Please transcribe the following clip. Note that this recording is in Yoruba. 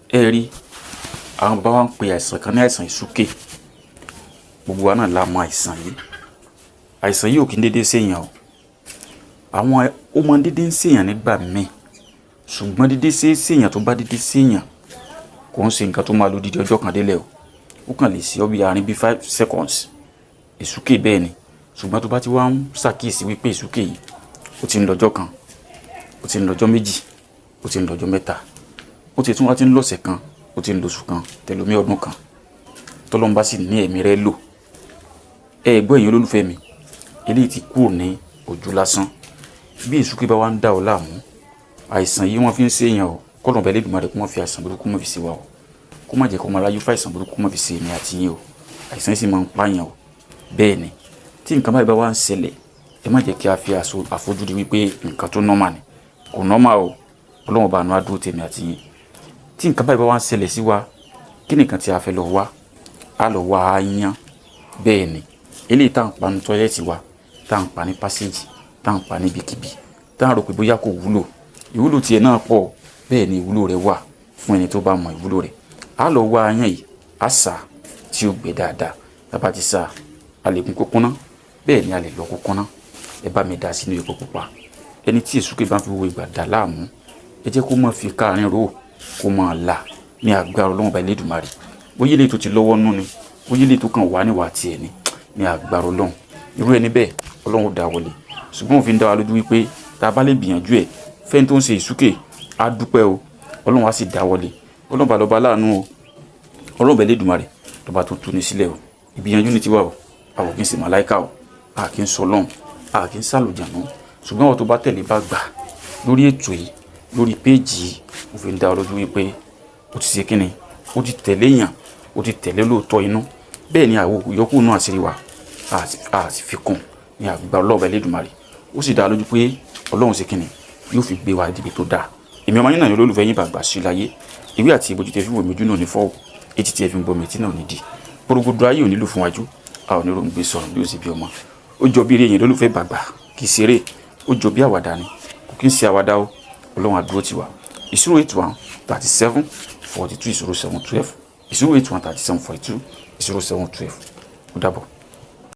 ẹ rí àwọn bàbá wa ń pe àìsàn kan ní àìsàn ìsúkè. Gbogbo wa náà la mọ àìsàn yìí. Àìsàn yìí ò kí ń dédé ṣèyàn o. Àwọn ó máa ń dédé ń ṣèyàn nígbà míì, ṣùgbọ́n dédé ṣèyàn tó bá dédé ṣèyàn kò ń ṣe nǹkan tó máa lo dídí ọjọ́ kan délẹ̀ o. Ó kàn lè ṣe ọ́ bí àárín bí 5 seconds ìsúkè bẹ́ẹ̀ ni. Ṣùgbọ́n tó bá ti wá ń ṣàkíyèsí wípé ìsúkè yìí ó ti ń lọ́jọ́ kan, ó ti ń lọ́jọ́ méjì, ó ti ń lọ́jọ́ mẹ́ta, ó ti tún wá ti ń lọ́sẹ̀ kan, ó ti ń lóṣù kan, tẹ̀lómi ọdún kan, tọ́lọ́run bá sì ní ẹ̀mí rẹ lò. Ẹ gbọ́ ẹ̀yin olólùfẹ́ mi, eléyìí ti kúrò ní ojú lásán. Bí ìsúkè bá wá ń dà ọ́ láàmú, àìsàn yìí wọ́n fi ń ṣèyàn o. Kọ́lọ́run bá Elédùmarè kó má fi àìsàn burúkú má fi ṣe wa o. Kó má jẹ́ kó máa ráyé fún àìsàn burúkú má fi ṣe èmi àti yín o. Àìsàn yìí sì máa ń pààyàn o. Bẹ́ẹ̀ ni, tí nǹkan báyìí bá wá ń ṣẹlẹ̀, ẹ má jẹ́ kí a fi àfojúdi wípé nǹkan tó normal ni. Kò normal o. Ọlọ́run bá nu á dúró tèmi àti yín. Tí nǹkan báyìí bá wá ń ṣẹlẹ̀ sí wa, kí ni nǹkan tí a fẹ́ lọ wá? A lọ wá aáyán. Bẹ́ẹ̀ ni, eléyìí tá à ń pa ní tọ́ílẹ̀tì wa, tá à ń pa ní pásíjì, tá à ń pa ní ibikíbi, tá à ń rò pé bóyá kò wúlò. Ìwúlò tiẹ̀ náà pọ̀. Bẹ́ẹ̀ ni ìwúlò rẹ̀ wà fún ẹni tó bá mọ ìwúlò rẹ̀. A lọ wá aáyán yìí, a sá tí ó gbẹ dáadáa. Tá bá ti sá, a lè gun kókóná. Bẹ́ẹ̀ ni a lè lọ kókóná. Ẹ bá mi dà sínú epo pupa. Ẹni tí ìsúkè bá fi wo ìgbà dà láàmú, ẹ jẹ́ kó má fi káàrin ro, kó máa là ní agbára Ọlọ́run bá Elédùmarè. Bóyá eléyìí tó ti lọ́wọ́ nú ni, bóyá eléyìí tó kàn wá níwà tiẹ̀ ni, ní agbára Ọlọ́run. Irú ẹni bẹ́ẹ̀ Ọlọ́run ó dá wọlé. Ṣùgbọ́n òfin dá wa lójú wípé tá a bá lè gbìyànjú ẹ̀, fẹ́ni tó ń ṣe ìsúkè á dúpẹ́ o. Ọlọ́run á sì dá wọlé. Ọlọ́run bá lọ́ba láàánú o. Ọlọ́run bá Elédùmarè lọ́ba tó tú ni sílẹ̀ o. Ìgbìyànjú ni tiwa o. A kò kí ń ṣe màláíkà o. A kì í sọ Ọlọ́run. A kì í sàlùjànú. Ṣùgbọ́n àwọn tó bá tẹ̀lé bá gbà lórí ètò yìí, lórí péèjì yìí, òfin dá wa lójú wípé ó ti ṣe kíni, ó ti tẹ̀lé yàn, ó ti tẹ̀lé lóòótọ́ inú. Bẹ́ẹ̀ ni àwọn yòókù náà àṣírí wa a sì fi kún ní agbára Ọlọ́run bá Elédùmarè. Ó sì dá lójú pé Ọlọ́run ṣe kíni yóò fi gbé wa débi tó dáa. Èmi ọmọ yín náà ni olólùfẹ́ yín Bàgbàsíláyé. Ìwé àti ìbòjú tẹ fi wò mí ojú náà ní fọ́ọ̀, etí tí ẹ fi ń gbọ́ mi etí náà ní di. Gbogbo ayé ò nílò fún wájú, a ò ní ròún gbé sọ̀rọ̀ bí ó sì bí ọmọ. Ó jọ bí eré yẹn lólùfẹ́ Bàgbà kì í ṣeré, ó jọ bí àwàdà ni, kò kí ń ṣe àwàdà o. Ọlọ́run á dúró tì wá. 081 37 42 07 12 081 37 42 07 12. Ó dàbọ̀.